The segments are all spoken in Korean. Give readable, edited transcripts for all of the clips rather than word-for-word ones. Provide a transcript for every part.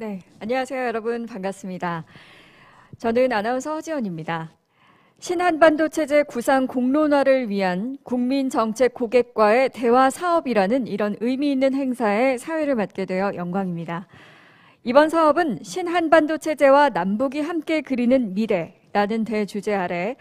네, 안녕하세요 여러분 반갑습니다. 저는 아나운서 허지연입니다. 신한반도 체제 구상 공론화를 위한 국민정책 고객과의 대화 사업이라는 이런 의미 있는 행사에 사회를 맡게 되어 영광입니다. 이번 사업은 신한반도 체제와 남북이 함께 그리는 미래라는 대주제 아래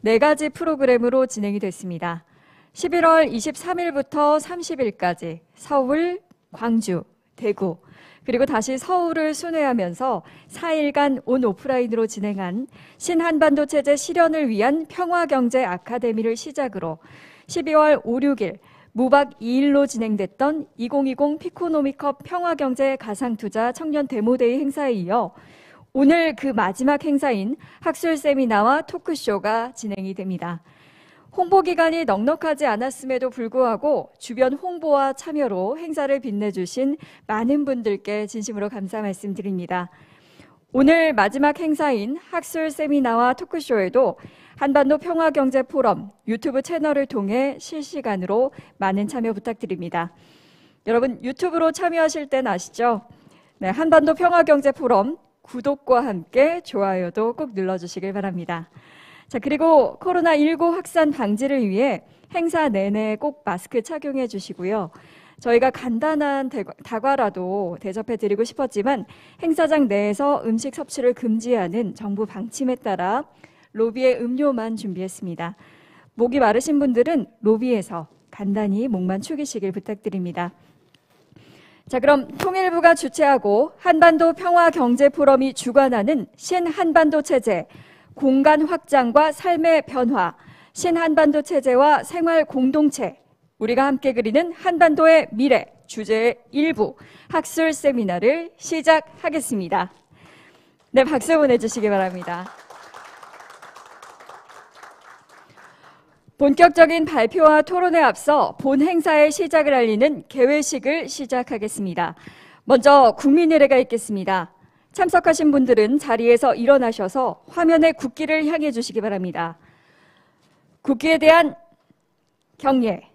4가지 프로그램으로 진행이 됐습니다. 11월 23일부터 30일까지 서울, 광주, 대구, 그리고 다시 서울을 순회하면서 4일간 온 오프라인으로 진행한 신한반도 체제 실현을 위한 평화경제 아카데미를 시작으로 12월 5, 6일 무박 2일로 진행됐던 2020 피코노미컵 평화경제 가상투자 청년 데모데이 행사에 이어 오늘 그 마지막 행사인 학술 세미나와 토크쇼가 진행이 됩니다. 홍보 기간이 넉넉하지 않았음에도 불구하고 주변 홍보와 참여로 행사를 빛내주신 많은 분들께 진심으로 감사 말씀드립니다. 오늘 마지막 행사인 학술 세미나와 토크쇼에도 한반도 평화경제 포럼 유튜브 채널을 통해 실시간으로 많은 참여 부탁드립니다. 여러분 유튜브로 참여하실 땐 아시죠? 네, 한반도 평화경제 포럼 구독과 함께 좋아요도 꼭 눌러주시길 바랍니다. 자, 그리고 코로나19 확산 방지를 위해 행사 내내 꼭 마스크 착용해 주시고요. 저희가 간단한 다과라도 대접해 드리고 싶었지만 행사장 내에서 음식 섭취를 금지하는 정부 방침에 따라 로비에 음료만 준비했습니다. 목이 마르신 분들은 로비에서 간단히 목만 축이시길 부탁드립니다. 자, 그럼 통일부가 주최하고 한반도 평화경제포럼이 주관하는 신한반도 체제, 공간 확장과 삶의 변화, 신한반도 체제와 생활 공동체, 우리가 함께 그리는 한반도의 미래 주제의 일부 학술 세미나를 시작하겠습니다. 네, 박수 보내주시기 바랍니다. 본격적인 발표와 토론에 앞서 본 행사의 시작을 알리는 개회식을 시작하겠습니다. 먼저 국민의례가 있겠습니다. 참석하신 분들은 자리에서 일어나셔서 화면에 국기를 향해 주시기 바랍니다. 국기에 대한 경례.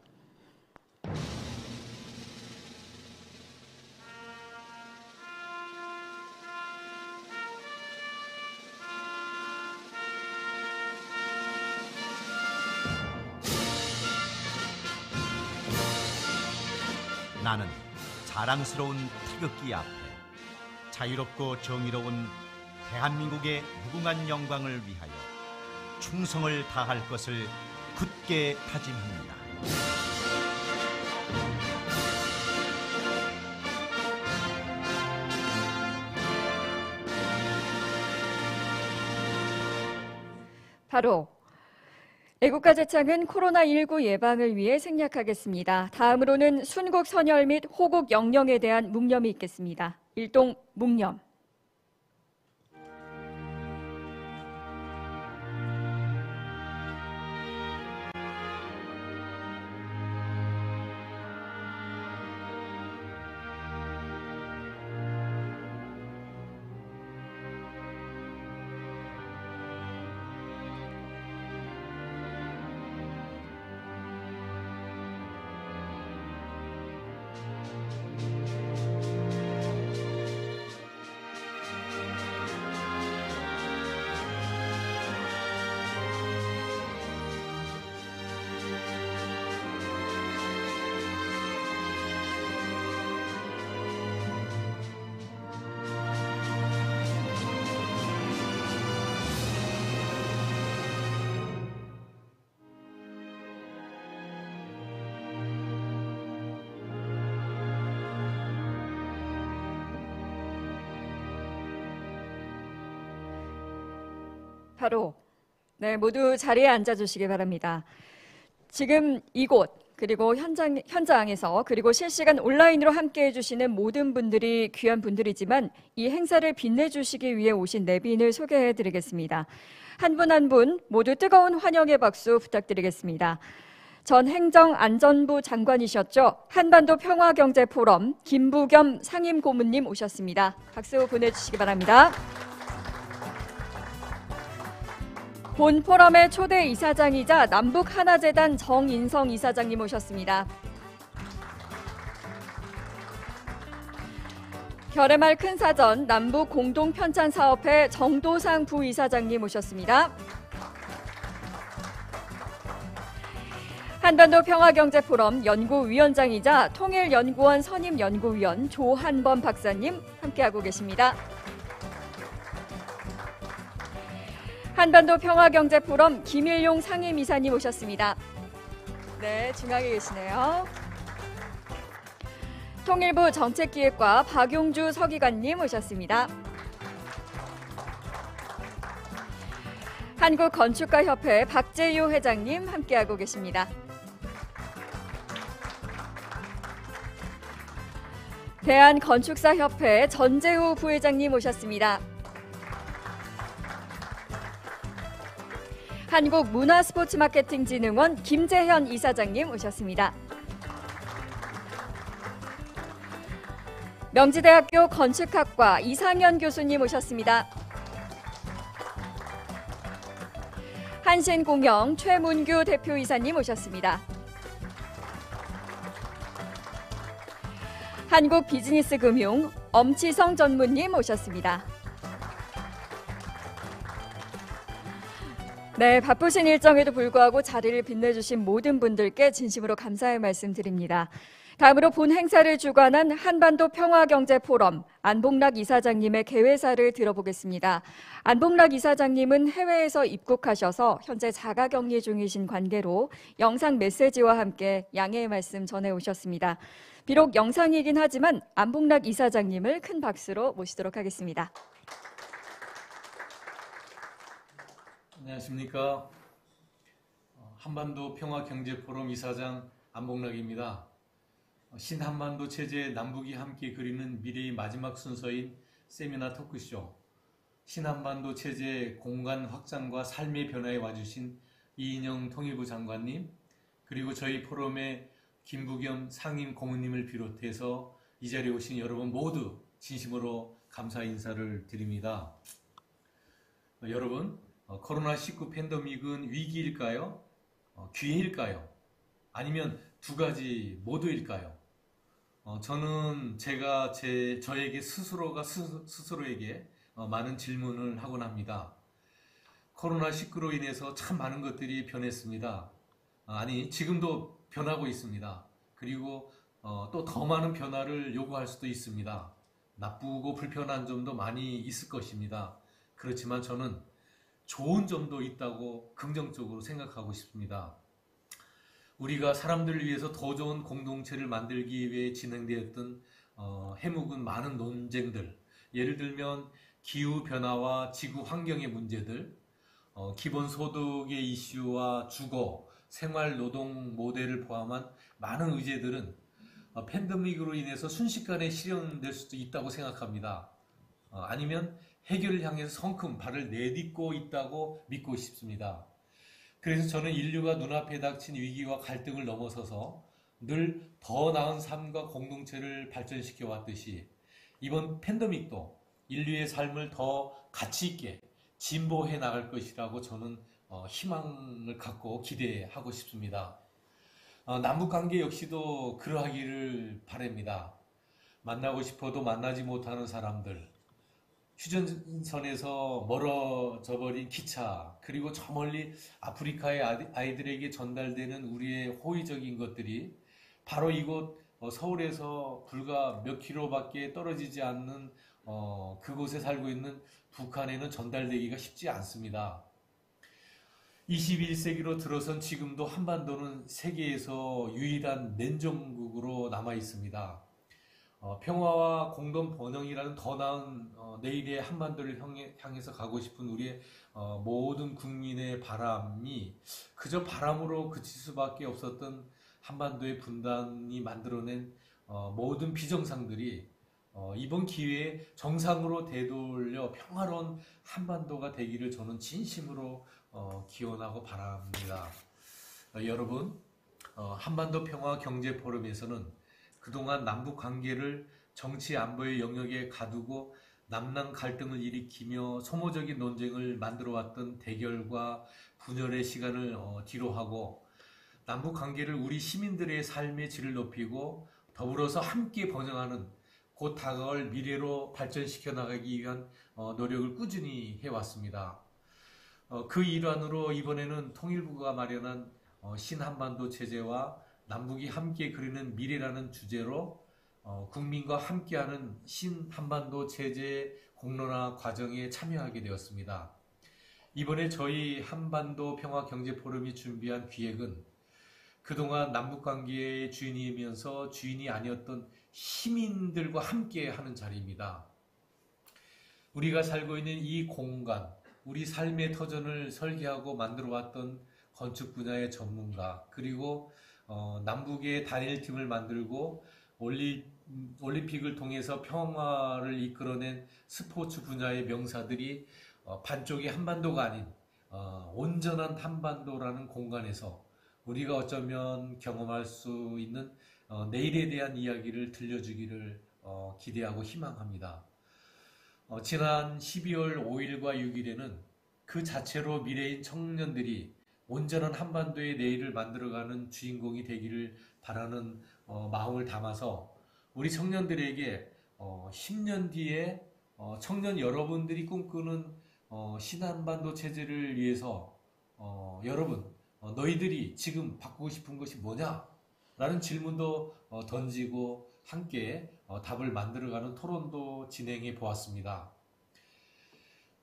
나는 자랑스러운 태극기 앞에 자유롭고 정의로운 대한민국의 무궁한 영광을 위하여 충성을 다할 것을 굳게 다짐합니다. 바로 애국가 제창은 코로나19 예방을 위해 생략하겠습니다. 다음으로는 순국 선열 및 호국 영령에 대한 묵념이 있겠습니다. 일동 묵념. 바로 모두 자리에 앉아주시기 바랍니다. 지금 이곳 그리고 현장에서 그리고 실시간 온라인으로 함께해 주시는 모든 분들이 귀한 분들이지만 이 행사를 빛내주시기 위해 오신 내빈을 소개해 드리겠습니다. 한 분 한 분 모두 뜨거운 환영의 박수 부탁드리겠습니다. 전 행정안전부 장관이셨죠. 한반도 평화경제포럼 김부겸 상임고문님 오셨습니다. 박수 보내주시기 바랍니다. 본 포럼의 초대 이사장이자 남북하나재단 정인성 이사장님 오셨습니다. 별의말 큰 사전 남북 공동 편찬 사업회 정도상 부이사장님 모셨습니다. 한반도 평화경제포럼 연구위원장이자 통일연구원 선임연구위원 조한범 박사님 함께하고 계십니다. 한반도 평화경제포럼 김일용 상임이사님 오셨습니다. 네, 중앙에 계시네요. 통일부 정책기획과 박용주 서기관님 오셨습니다. 한국건축가협회 박재유 회장님 함께하고 계십니다. 대한건축사협회 전재우 부회장님 오셨습니다. 한국문화스포츠마케팅진흥원 김재현 이사장님 오셨습니다. 명지대학교 건축학과 이상현 교수님 오셨습니다. 한신공영 최문규 대표이사님 오셨습니다. 한국비즈니스금융 엄치성 전무님 오셨습니다. 네, 바쁘신 일정에도 불구하고 자리를 빛내주신 모든 분들께 진심으로 감사의 말씀 드립니다. 다음으로 본 행사를 주관한 한반도 평화경제포럼 안봉락 이사장님의 개회사를 들어보겠습니다. 안봉락 이사장님은 해외에서 입국하셔서 현재 자가격리 중이신 관계로 영상 메시지와 함께 양해의 말씀 전해오셨습니다. 비록 영상이긴 하지만 안봉락 이사장님을 큰 박수로 모시도록 하겠습니다. 안녕하십니까. 한반도 평화경제포럼 이사장 안봉락입니다. 신한반도 체제 남북이 함께 그리는 미래의 마지막 순서인 세미나 토크쇼, 신한반도 체제 공간 확장과 삶의 변화에 와주신 이인영 통일부 장관님, 그리고 저희 포럼의 김부겸 상임 고문님을 비롯해서 이 자리에 오신 여러분 모두 진심으로 감사 인사를 드립니다. 여러분, 코로나19 팬데믹은 위기일까요? 기회일까요? 아니면 두 가지 모두일까요? 저는 저에게 스스로가 스스로에게 많은 질문을 하곤 합니다. 코로나19로 인해서 참 많은 것들이 변했습니다. 아니, 지금도 변하고 있습니다. 그리고 또 더 많은 변화를 요구할 수도 있습니다. 나쁘고 불편한 점도 많이 있을 것입니다. 그렇지만 저는 좋은 점도 있다고 긍정적으로 생각하고 싶습니다. 우리가 사람들을 위해서 더 좋은 공동체를 만들기 위해 진행되었던 해묵은 많은 논쟁들, 예를 들면 기후변화와 지구 환경의 문제들, 기본소득의 이슈와 주거, 생활노동 모델을 포함한 많은 의제들은 팬데믹으로 인해서 순식간에 실현될 수도 있다고 생각합니다. 아니면 해결을 향해서 성큼 발을 내딛고 있다고 믿고 싶습니다. 그래서 저는 인류가 눈앞에 닥친 위기와 갈등을 넘어서서 늘 더 나은 삶과 공동체를 발전시켜 왔듯이 이번 팬데믹도 인류의 삶을 더 가치 있게 진보해 나갈 것이라고 저는 희망을 갖고 기대하고 싶습니다. 남북관계 역시도 그러하기를 바랍니다. 만나고 싶어도 만나지 못하는 사람들, 휴전선에서 멀어져 버린 기차, 그리고 저 멀리 아프리카의 아이들에게 전달되는 우리의 호의적인 것들이 바로 이곳 서울에서 불과 몇 킬로밖에 떨어지지 않는 그곳에 살고 있는 북한에는 전달되기가 쉽지 않습니다. 21세기로 들어선 지금도 한반도는 세계에서 유일한 냉전국으로 남아 있습니다. 평화와 공동 번영이라는 더 나은 내일의 한반도를 향해서 가고 싶은 우리의 모든 국민의 바람이 그저 바람으로 그칠 수밖에 없었던 한반도의 분단이 만들어낸 모든 비정상들이 이번 기회에 정상으로 되돌려 평화로운 한반도가 되기를 저는 진심으로 기원하고 바랍니다. 여러분, 한반도 평화 경제 포럼에서는 그동안 남북 관계를 정치 안보의 영역에 가두고 남남 갈등을 일으키며 소모적인 논쟁을 만들어왔던 대결과 분열의 시간을 뒤로하고 남북 관계를 우리 시민들의 삶의 질을 높이고 더불어서 함께 번영하는 곧 다가올 미래로 발전시켜 나가기 위한 노력을 꾸준히 해왔습니다. 그 일환으로 이번에는 통일부가 마련한 신한반도 체제와 남북이 함께 그리는 미래라는 주제로 국민과 함께하는 신한반도 체제 공론화 과정에 참여하게 되었습니다. 이번에 저희 한반도 평화경제포럼이 준비한 기획은 그동안 남북관계의 주인이면서 주인이 아니었던 시민들과 함께하는 자리입니다. 우리가 살고 있는 이 공간, 우리 삶의 터전을 설계하고 만들어왔던 건축 분야의 전문가, 그리고 남북의 단일팀을 만들고 올림픽을 통해서 평화를 이끌어낸 스포츠 분야의 명사들이 반쪽이 한반도가 아닌 온전한 한반도라는 공간에서 우리가 어쩌면 경험할 수 있는 내일에 대한 이야기를 들려주기를 기대하고 희망합니다. 지난 12월 5일과 6일에는 그 자체로 미래인 청년들이 온전한 한반도의 내일을 만들어가는 주인공이 되기를 바라는 마음을 담아서 우리 청년들에게 10년 뒤에 청년 여러분들이 꿈꾸는 신한반도 체제를 위해서 여러분 너희들이 지금 바꾸고 싶은 것이 뭐냐? 라는 질문도 던지고 함께 답을 만들어가는 토론도 진행해 보았습니다.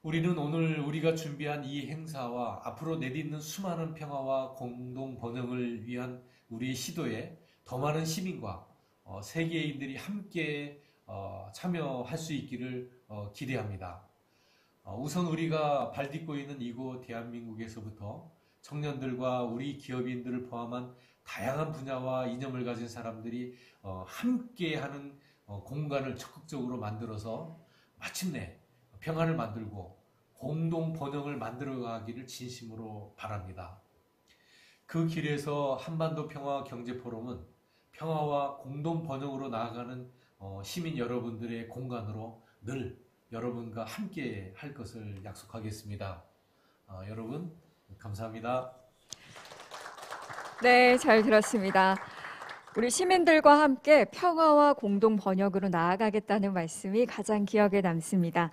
우리는 오늘 우리가 준비한 이 행사와 앞으로 내딛는 수많은 평화와 공동 번영을 위한 우리의 시도에 더 많은 시민과 세계인들이 함께 참여할 수 있기를 기대합니다. 우선 우리가 발딛고 있는 이곳 대한민국에서부터 청년들과 우리 기업인들을 포함한 다양한 분야와 이념을 가진 사람들이 함께하는 공간을 적극적으로 만들어서 마침내 평화를 만들고 공동 번영을 만들어가기를 진심으로 바랍니다. 그 길에서 한반도 평화 경제 포럼은 평화와 공동 번영으로 나아가는 시민 여러분들의 공간으로 늘 여러분과 함께 할 것을 약속하겠습니다. 여러분 감사합니다. 네, 잘 들었습니다. 우리 시민들과 함께 평화와 공동 번영으로 나아가겠다는 말씀이 가장 기억에 남습니다.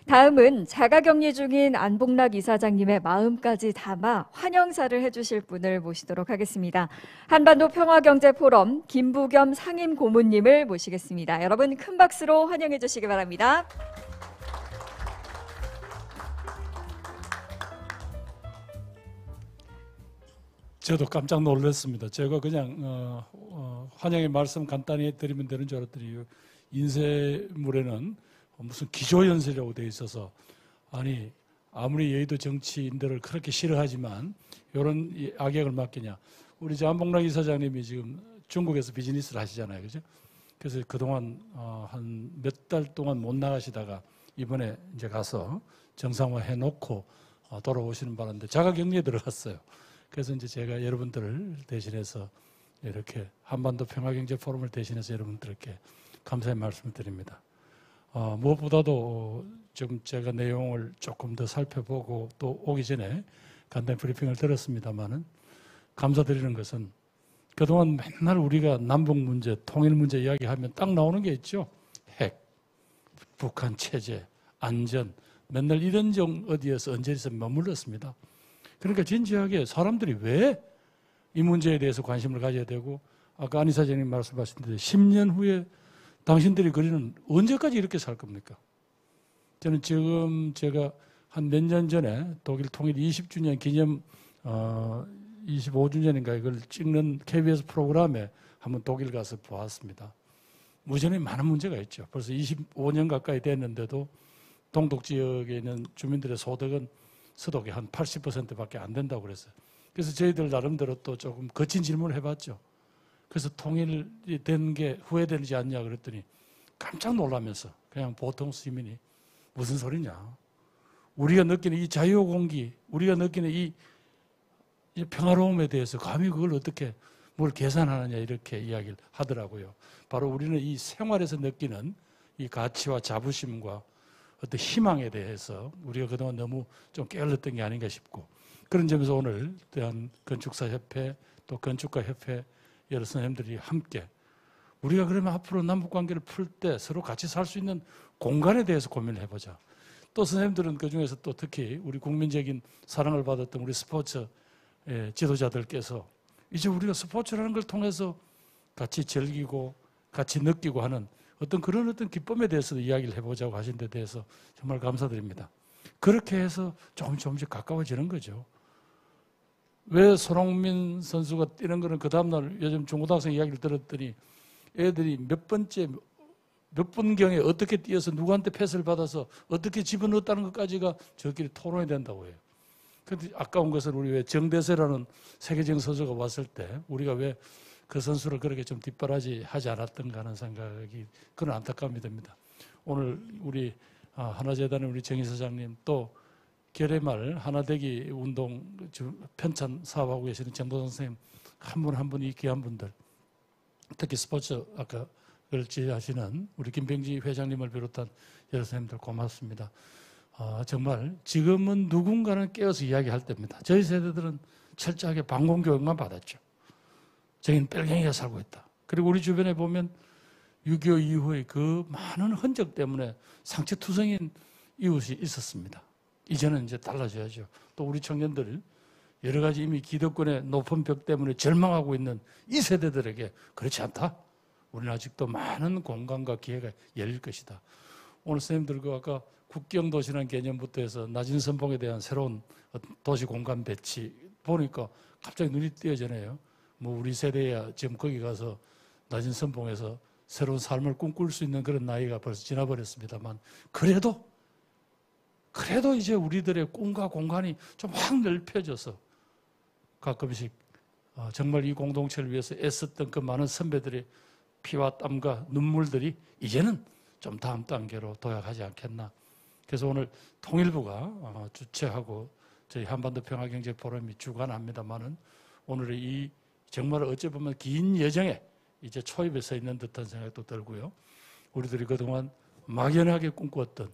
다음은 자가격리 중인 안봉락 이사장님의 마음까지 담아 환영사를 해주실 분을 모시도록 하겠습니다. 한반도 평화경제포럼 김부겸 상임고문님을 모시겠습니다. 여러분 큰 박수로 환영해 주시기 바랍니다. 저도 깜짝 놀랐습니다. 제가 그냥 환영의 말씀 간단히 드리면 되는 줄 알았더니 인쇄물에는 무슨 기조연설이라고 되어 있어서 아니 아무리 여의도 정치인들을 그렇게 싫어하지만 이런 악역을 맡기냐. 우리 안봉락 이사장님이 지금 중국에서 비즈니스를 하시잖아요. 그죠? 그래서 그동안 한 몇 달 동안 못 나가시다가 이번에 이제 가서 정상화 해놓고 돌아오시는 바람에 자가격리에 들어갔어요. 그래서 이제 제가 여러분들을 대신해서 이렇게 한반도 평화경제 포럼을 대신해서 여러분들께 감사의 말씀을 드립니다. 무엇보다도 지금 제가 내용을 조금 더 살펴보고 또 오기 전에 간단히 브리핑을 들었습니다만은 감사드리는 것은 그동안 맨날 우리가 남북 문제, 통일 문제 이야기하면 딱 나오는 게 있죠. 핵, 북한 체제, 안전, 맨날 이런 어디에서 언제에서 머물렀습니다. 그러니까 진지하게 사람들이 왜 이 문제에 대해서 관심을 가져야 되고 아까 안 이사장님 말씀하신 대로 10년 후에 당신들이 그리는 언제까지 이렇게 살 겁니까? 저는 지금 제가 한 몇 년 전에 독일 통일 20주년 기념 25주년인가 이걸 찍는 KBS 프로그램에 한번 독일 가서 보았습니다. 무전에 많은 문제가 있죠. 벌써 25년 가까이 됐는데도 동독 지역에 있는 주민들의 소득은 서독의 한 80%밖에 안 된다고 그랬어요. 그래서 저희들 나름대로 또 조금 거친 질문을 해봤죠. 그래서 통일이 된 게 후회되지 않냐 그랬더니 깜짝 놀라면서 그냥 보통 시민이 무슨 소리냐. 우리가 느끼는 이 자유 공기, 우리가 느끼는 이 평화로움에 대해서 감히 그걸 어떻게 뭘 계산하느냐 이렇게 이야기를 하더라고요. 바로 우리는 이 생활에서 느끼는 이 가치와 자부심과 어떤 희망에 대해서 우리가 그동안 너무 좀 게을렀던 게 아닌가 싶고 그런 점에서 오늘 대한건축사협회 또 건축가협회 여러 선생님들이 함께 우리가 그러면 앞으로 남북관계를 풀 때 서로 같이 살 수 있는 공간에 대해서 고민을 해보자. 또 선생님들은 그중에서 또 특히 우리 국민적인 사랑을 받았던 우리 스포츠 지도자들께서 이제 우리가 스포츠라는 걸 통해서 같이 즐기고 같이 느끼고 하는 그런 기쁨에 대해서도 이야기를 해보자고 하신 데 대해서 정말 감사드립니다. 그렇게 해서 조금씩 가까워지는 거죠. 왜 손흥민 선수가 뛰는 거는 그 다음날 요즘 중고등학생 이야기를 들었더니 애들이 몇 분경에 어떻게 뛰어서 누구한테 패스를 받아서 어떻게 집어넣었다는 것까지가 저끼리 토론이 된다고 해요. 그런데 아까운 것은 우리 왜 정대세라는 세계적인 선수가 왔을 때 우리가 왜 그 선수를 그렇게 좀 뒷바라지 하지 않았던가 하는 생각이 그런 안타까움이 듭니다. 오늘 우리 하나재단의 우리 정 이사장님 또 결의말 하나되기 운동 편찬 사업하고 계시는 정보선 선생님 한 분 한 분 이 귀한 분들 특히 스포츠 아까 지휘하시는 우리 김병지 회장님을 비롯한 여러 선생님들 고맙습니다. 정말 지금은 누군가는 깨어서 이야기할 때입니다. 저희 세대들은 철저하게 방공교육만 받았죠. 저희는 뺄갱이가 살고 있다. 그리고 우리 주변에 보면 6.25 이후의 그 많은 흔적 때문에 상처투성인 이웃이 있었습니다. 이제는 이제 달라져야죠. 또 우리 청년들 여러 가지 이미 기득권의 높은 벽 때문에 절망하고 있는 이 세대들에게 그렇지 않다. 우리는 아직도 많은 공간과 기회가 열릴 것이다. 오늘 선생님들과 아까 국경도시라는 개념부터 해서 낮은 선봉에 대한 새로운 도시 공간 배치 보니까 갑자기 눈이 띄어지네요. 우리 세대야 지금 거기 가서 낮은 선봉에서 새로운 삶을 꿈꿀 수 있는 그런 나이가 벌써 지나버렸습니다만 그래도 이제 우리들의 꿈과 공간이 좀 확 넓혀져서 가끔씩 정말 이 공동체를 위해서 애썼던 그 많은 선배들의 피와 땀과 눈물들이 이제는 좀 다음 단계로 도약하지 않겠나. 그래서 오늘 통일부가 주최하고 저희 한반도 평화경제 포럼이 주관합니다만은 오늘의 이 정말 어찌 보면 긴 여정에 이제 초입에 서 있는 듯한 생각도 들고요. 우리들이 그동안 막연하게 꿈꾸었던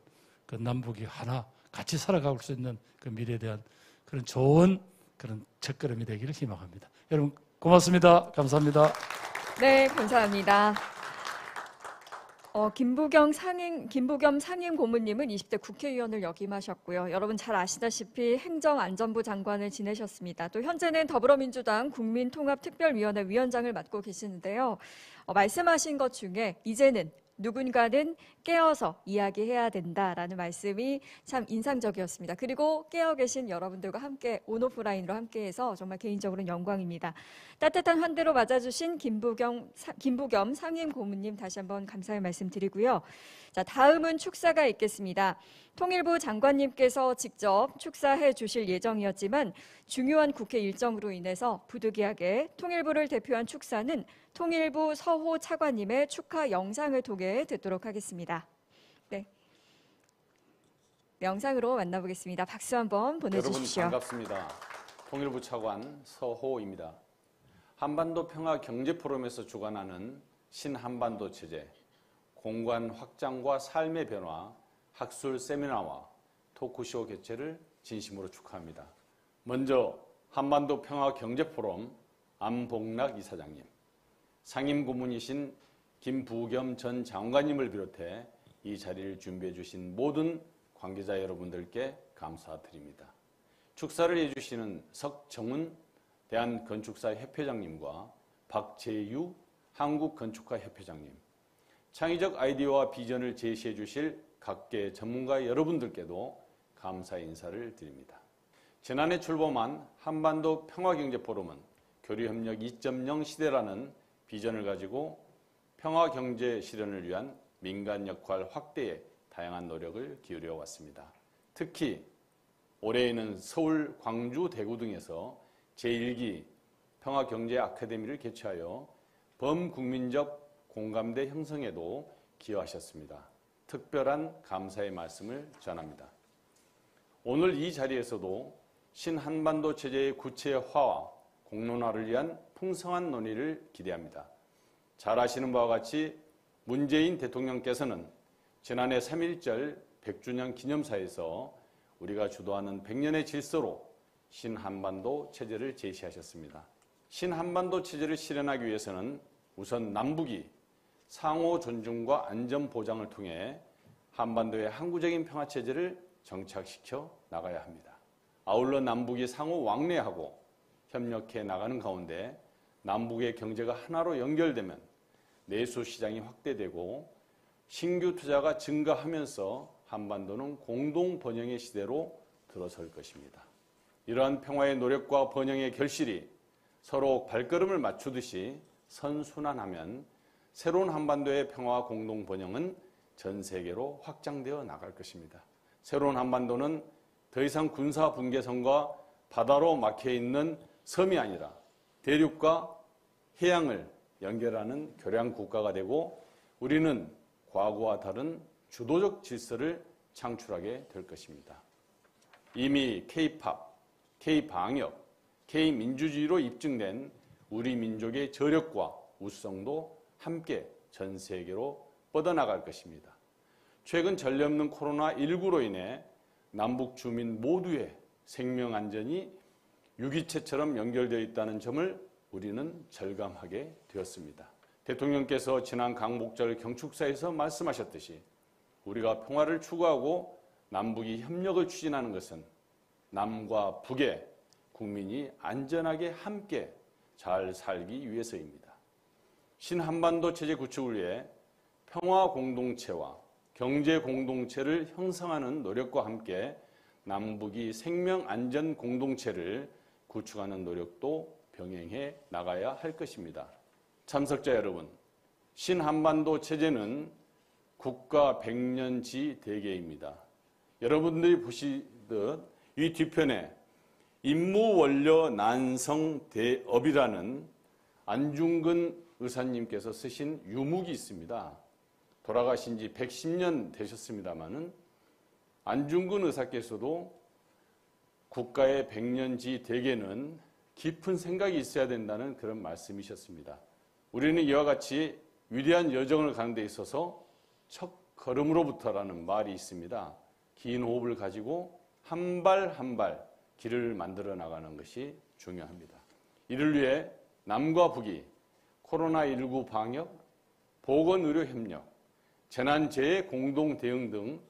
그 남북이 하나 같이 살아갈 수 있는 그 미래에 대한 그런 좋은 그런 첫걸음이 되기를 희망합니다. 여러분 고맙습니다. 감사합니다. 네, 감사합니다. 김부겸 상임 고문님은 20대 국회의원을 역임하셨고요. 여러분 잘 아시다시피 행정안전부 장관을 지내셨습니다. 또 현재는 더불어민주당 국민통합특별위원회 위원장을 맡고 계시는데요. 말씀하신 것 중에 이제는 누군가는 깨어서 이야기해야 된다라는 말씀이 참 인상적이었습니다. 그리고 깨어 계신 여러분들과 함께 온오프라인으로 함께해서 정말 개인적으로는 영광입니다. 따뜻한 환대로 맞아주신 김부겸 상임 고문님 다시 한번 감사의 말씀드리고요. 자, 다음은 축사가 있겠습니다. 통일부 장관님께서 직접 축사해 주실 예정이었지만 중요한 국회 일정으로 인해서 부득이하게 통일부를 대표한 축사는 통일부 서호 차관님의 축하 영상을 통해 듣도록 하겠습니다. 네, 영상으로 만나보겠습니다. 박수 한번 보내주십시오. 여러분 반갑습니다. 통일부 차관 서호입니다. 한반도 평화 경제 포럼에서 주관하는 신한반도 체제, 공간 확장과 삶의 변화, 학술 세미나와 토크쇼 개최를 진심으로 축하합니다. 먼저 한반도 평화 경제 포럼 안봉락 이사장님, 상임 고문이신 김부겸 전 장관님을 비롯해 이 자리를 준비해 주신 모든 관계자 여러분들께 감사드립니다. 축사를 해주시는 석정훈 대한건축사협회장님과 박재유 한국건축가협회장님, 창의적 아이디어와 비전을 제시해 주실 각계 전문가 여러분들께도 감사 인사를 드립니다. 지난해 출범한 한반도 평화경제포럼은 교류협력 2.0 시대라는 비전을 가지고 평화경제 실현을 위한 민간 역할 확대에 다양한 노력을 기울여 왔습니다. 특히 올해에는 서울, 광주, 대구 등에서 제1기 평화경제 아카데미를 개최하여 범국민적 공감대 형성에도 기여하셨습니다. 특별한 감사의 말씀을 전합니다. 오늘 이 자리에서도 신한반도 체제의 구체화와 공론화를 위한 풍성한 논의를 기대합니다. 잘 아시는 바와 같이 문재인 대통령께서는 지난해 3.1절 100주년 기념사에서 우리가 주도하는 100년의 질서로 신한반도 체제를 제시하셨습니다. 신한반도 체제를 실현하기 위해서는 우선 남북이 상호 존중과 안전 보장을 통해 한반도의 항구적인 평화 체제를 정착시켜 나가야 합니다. 아울러 남북이 상호 왕래하고 협력해 나가는 가운데 남북의 경제가 하나로 연결되면 내수 시장이 확대되고 신규 투자가 증가하면서 한반도는 공동 번영의 시대로 들어설 것입니다. 이러한 평화의 노력과 번영의 결실이 서로 발걸음을 맞추듯이 선순환하면 새로운 한반도의 평화와 공동 번영은 전 세계로 확장되어 나갈 것입니다. 새로운 한반도는 더 이상 군사 분계선과 바다로 막혀 있는 섬이 아니라 대륙과 해양을 연결하는 교량 국가가 되고 우리는 과거와 다른 주도적 질서를 창출하게 될 것입니다. 이미 K-팝, K-방역, K-민주주의로 입증된 우리 민족의 저력과 우수성도 함께 전 세계로 뻗어나갈 것입니다. 최근 전례 없는 코로나19로 인해 남북 주민 모두의 생명 안전이 유기체처럼 연결되어 있다는 점을 우리는 절감하게 되었습니다. 대통령께서 지난 강복절 경축사에서 말씀하셨듯이 우리가 평화를 추구하고 남북이 협력을 추진하는 것은 남과 북의 국민이 안전하게 함께 잘 살기 위해서입니다. 신한반도 체제 구축을 위해 평화 공동체와 경제 공동체를 형성하는 노력과 함께 남북이 생명 안전 공동체를 구축하는 노력도 병행해 나가야 할 것입니다. 참석자 여러분, 신한반도 체제는 국가 백년지 대계입니다. 여러분들이 보시듯 이 뒤편에 임무원료 난성대업이라는 안중근 의사님께서 쓰신 유목이 있습니다. 돌아가신 지 110년 되셨습니다마는 안중근 의사께서도 국가의 백년지 대계는 깊은 생각이 있어야 된다는 그런 말씀이셨습니다. 우리는 이와 같이 위대한 여정을 가는 데 있어서 첫 걸음으로부터라는 말이 있습니다. 긴 호흡을 가지고 한 발 한 발 길을 만들어 나가는 것이 중요합니다. 이를 위해 남과 북이 코로나19 방역, 보건의료 협력, 재난재해 공동 대응 등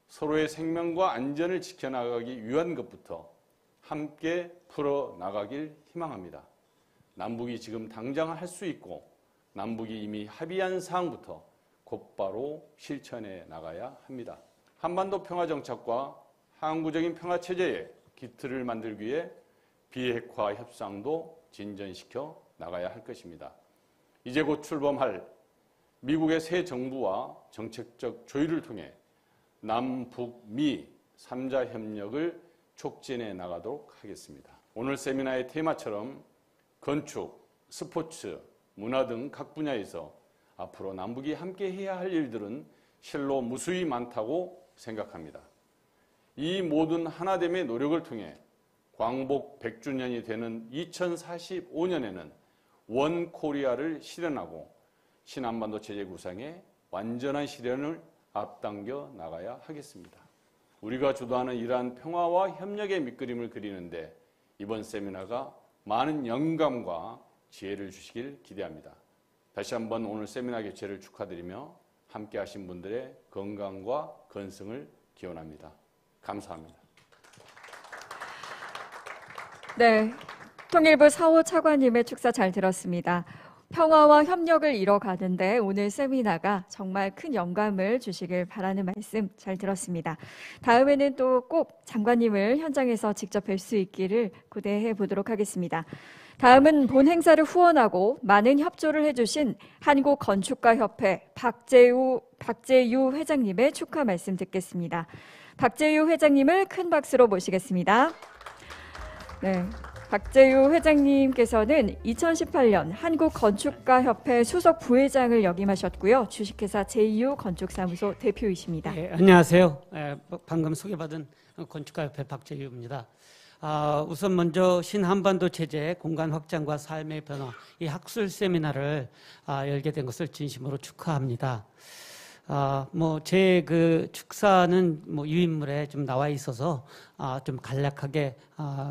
서로의 생명과 안전을 지켜나가기 위한 것부터 함께 풀어나가길 희망합니다. 남북이 지금 당장 할 수 있고 남북이 이미 합의한 사항부터 곧바로 실천해 나가야 합니다. 한반도 평화정착과 항구적인 평화체제의 기틀을 만들기 위해 비핵화 협상도 진전시켜 나가야 할 것입니다. 이제 곧 출범할 미국의 새 정부와 정책적 조율을 통해 남북미 3자 협력을 촉진해 나가도록 하겠습니다. 오늘 세미나의 테마처럼 건축, 스포츠, 문화 등 각 분야에서 앞으로 남북이 함께 해야 할 일들은 실로 무수히 많다고 생각합니다. 이 모든 하나됨의 노력을 통해 광복 100주년이 되는 2045년에는 원 코리아를 실현하고 신한반도 체제 구상의 완전한 실현을 앞당겨 나가야 하겠습니다. 우리가 주도하는 이러한 평화와 협력의 밑그림을 그리는데 이번 세미나가 많은 영감과 지혜를 주시길 기대합니다. 다시 한번 오늘 세미나 개최를 축하드리며 함께 하신 분들의 건강과 건승을 기원합니다. 감사합니다. 네, 통일부 사호 차관님의 축사 잘 들었습니다. 평화와 협력을 이뤄가는데 오늘 세미나가 정말 큰 영감을 주시길 바라는 말씀 잘 들었습니다. 다음에는 또 꼭 장관님을 현장에서 직접 뵐 수 있기를 기대해 보도록 하겠습니다. 다음은 본 행사를 후원하고 많은 협조를 해주신 한국건축가협회 박재유 회장님의 축하 말씀 듣겠습니다. 박재유 회장님을 큰 박수로 모시겠습니다. 네, 박재유 회장님께서는 2018년 한국건축가협회 수석 부회장을 역임하셨고요. 주식회사 제2U 건축사무소 대표이십니다. 네, 안녕하세요. 방금 소개받은 건축가협회 박재유입니다. 우선 먼저 신한반도 체제 공간 확장과 삶의 변화 이 학술 세미나를 열게 된 것을 진심으로 축하합니다. 제 그 축사는 유인물에 좀 나와 있어서 좀 간략하게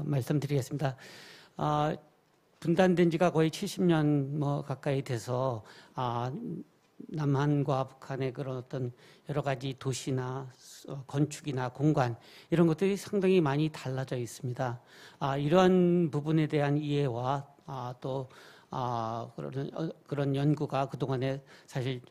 말씀드리겠습니다. 분단된 지가 거의 70년 가까이 돼서 남한과 북한의 그런 어떤 여러 가지 도시나 건축이나 공간 이런 것들이 상당히 많이 달라져 있습니다. 이러한 부분에 대한 이해와 또 그런 연구가 그동안에 사실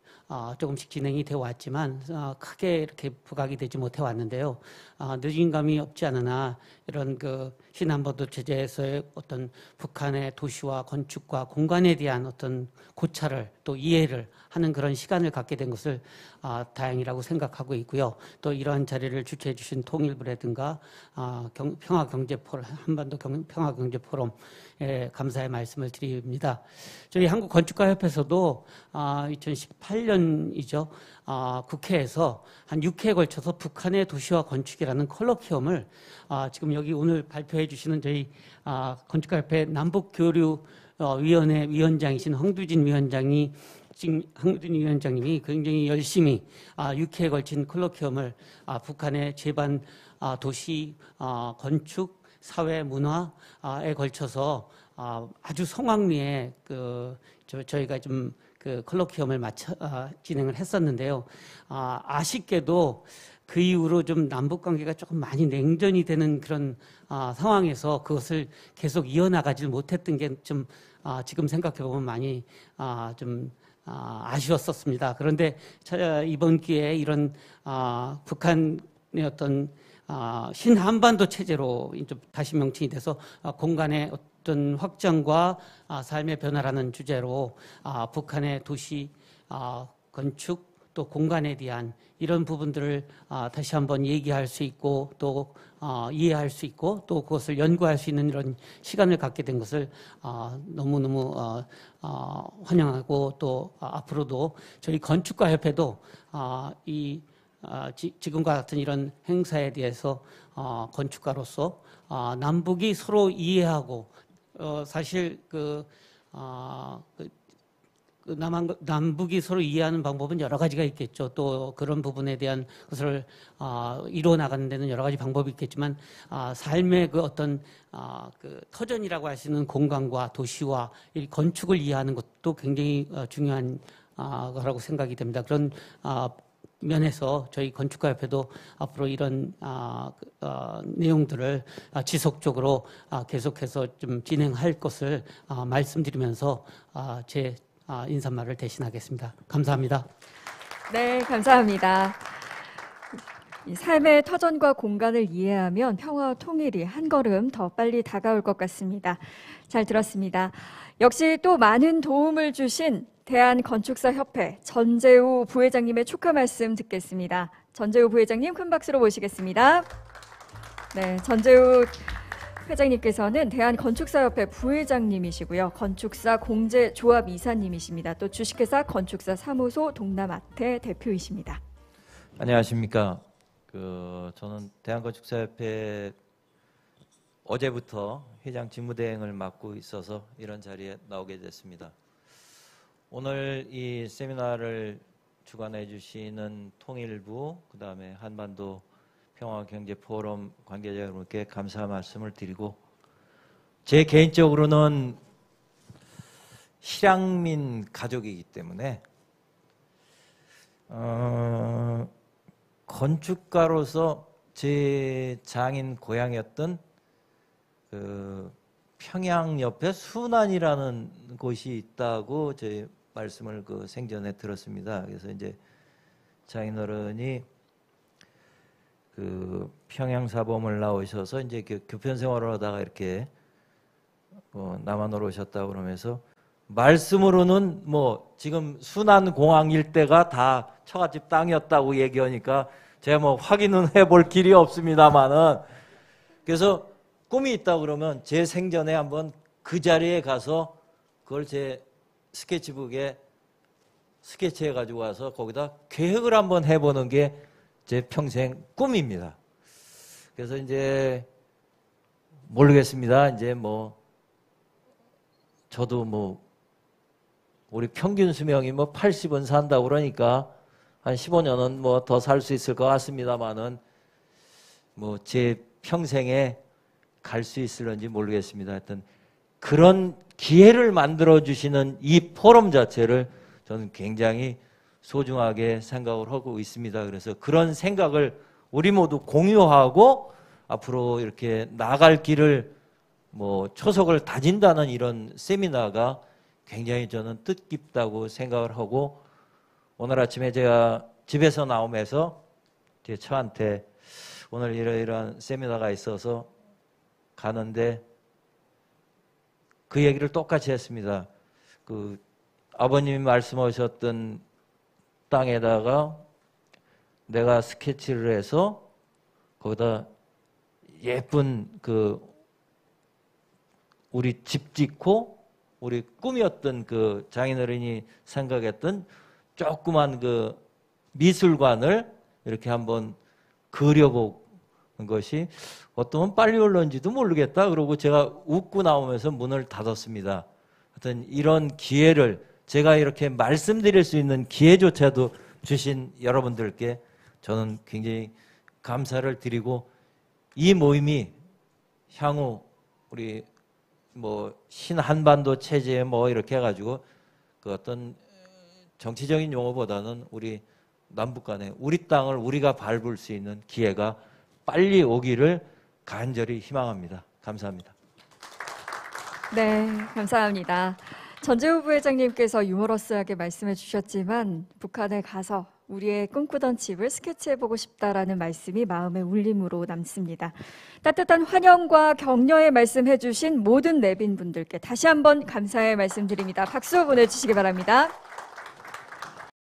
조금씩 진행이 되어 왔지만 크게 이렇게 부각이 되지 못해 왔는데요. 늦은 감이 없지 않으나 이런 그 신한반도 체제에서의 어떤 북한의 도시와 건축과 공간에 대한 어떤 고찰을 또 이해를 하는 그런 시간을 갖게 된 것을 다행이라고 생각하고 있고요. 또 이러한 자리를 주최해 주신 통일부라든가 평화경제포럼, 한반도 평화경제포럼에 감사의 말씀을 드립니다. 저희 한국건축가협회에서도 2018년이죠. 국회에서 한 6회에 걸쳐서 북한의 도시와 건축이라는 컬러키움을 지금 여기 오늘 발표해 주시는 저희 건축가협회 남북교류위원회 위원장이신 황두진 위원장님이 굉장히 열심히 6회에 걸친 컬러키움을 북한의 제반 도시, 건축, 사회, 문화에 걸쳐서 아주 성황리에 저희가 좀 그 컬러키움을 진행을 했었는데요. 아쉽게도 그 이후로 좀 남북 관계가 조금 많이 냉전이 되는 그런 상황에서 그것을 계속 이어나가질 못했던 게 좀 지금 생각해 보면 많이 좀 아쉬웠었습니다. 그런데 이번 기회에 이런 북한의 어떤 신한반도 체제로 다시 명칭이 돼서 공간의 어떤 확장과 삶의 변화라는 주제로 북한의 도시, 건축, 또 공간에 대한 이런 부분들을 다시 한번 얘기할 수 있고 또 이해할 수 있고 또 그것을 연구할 수 있는 이런 시간을 갖게 된 것을 너무너무 환영하고 또 앞으로도 저희 건축가협회도 지금과 같은 이런 행사에 대해서 건축가로서 남북이 서로 이해하고 사실 남북이 서로 이해하는 방법은 여러 가지가 있겠죠. 또 그런 부분에 대한 것을 이루어 나가는 데는 여러 가지 방법이 있겠지만 삶의 그 어떤 그 터전이라고 할 수 있는 공간과 도시와 이 건축을 이해하는 것도 굉장히 중요한 거라고 생각이 됩니다. 그런 면에서 저희 건축가협회도 앞으로 이런 내용들을 지속적으로 계속해서 좀 진행할 것을 말씀드리면서 제 인사말을 대신하겠습니다. 감사합니다. 네, 감사합니다. 이 삶의 터전과 공간을 이해하면 평화와 통일이 한 걸음 더 빨리 다가올 것 같습니다. 잘 들었습니다. 역시 또 많은 도움을 주신 대한건축사협회 전재우 부회장님의 축하 말씀 듣겠습니다. 전재우 부회장님 큰 박수로 모시겠습니다. 네, 전재우 회장님께서는 대한건축사협회 부회장님이시고요. 건축사 공제조합 이사님이십니다. 또 주식회사 건축사 사무소 동남아태 대표이십니다. 안녕하십니까. 저는 대한건축사협회 어제부터 회장 직무대행을 맡고 있어서 이런 자리에 나오게 됐습니다. 오늘 이 세미나를 주관해 주시는 통일부, 그 다음에 한반도 평화경제포럼 관계자 여러분께 감사 말씀을 드리고, 제 개인적으로는 실향민 가족이기 때문에 건축가로서 제 장인 고향이었던 그 평양 옆에 순안이라는 곳이 있다고 제 말씀을 그 생전에 들었습니다. 그래서 이제 장인어른이 그 평양 사범을 나오셔서 이제 교편 생활을 하다가 이렇게 남한으로 오셨다고 그러면서 말씀으로는 뭐 지금 순안공항 일대가 다 처갓집 땅이었다고 얘기하니까 제가 뭐 확인은 해볼 길이 없습니다만은, 그래서 꿈이 있다 그러면 제 생전에 한번 그 자리에 가서 그걸 제 스케치북에 스케치해 가지고 와서 거기다 계획을 한번 해보는 게 제 평생 꿈입니다. 그래서 이제 모르겠습니다. 이제 뭐 저도 뭐 우리 평균 수명이 뭐 80은 산다고 그러니까 한 15년은 뭐 더 살 수 있을 것 같습니다만은 뭐 제 평생에 갈 수 있을런지 모르겠습니다. 하여튼 그런 기회를 만들어 주시는 이 포럼 자체를 저는 굉장히 소중하게 생각을 하고 있습니다. 그래서 그런 생각을 우리 모두 공유하고 앞으로 이렇게 나갈 길을 뭐 초석을 다진다는 이런 세미나가 굉장히 저는 뜻깊다고 생각을 하고, 오늘 아침에 제가 집에서 나오면서 제 처한테 오늘 이러이러한 세미나가 있어서 가는데 그 얘기를 똑같이 했습니다. 그 아버님이 말씀하셨던 땅에다가 내가 스케치를 해서 거기다 예쁜 그 우리 집 짓고 우리 꿈이었던 그 장인어른이 생각했던 조그만 그 미술관을 이렇게 한번 그려본 것이 어떠면 빨리 올라온지도 모르겠다. 그러고 제가 웃고 나오면서 문을 닫았습니다. 하여튼 이런 기회를 제가 이렇게 말씀드릴 수 있는 기회조차도 주신 여러분들께 저는 굉장히 감사를 드리고, 이 모임이 향후 우리 뭐 신한반도 체제 뭐 이렇게 해가지고 그 어떤 정치적인 용어보다는 우리 남북 간에 우리 땅을 우리가 밟을 수 있는 기회가 빨리 오기를 간절히 희망합니다. 감사합니다. 네, 감사합니다. 전재우 부회장님께서 유머러스하게 말씀해 주셨지만 북한에 가서 우리의 꿈꾸던 집을 스케치해보고 싶다라는 말씀이 마음의 울림으로 남습니다. 따뜻한 환영과 격려의 말씀해 주신 모든 내빈분들께 다시 한번 감사의 말씀드립니다. 박수 보내주시기 바랍니다.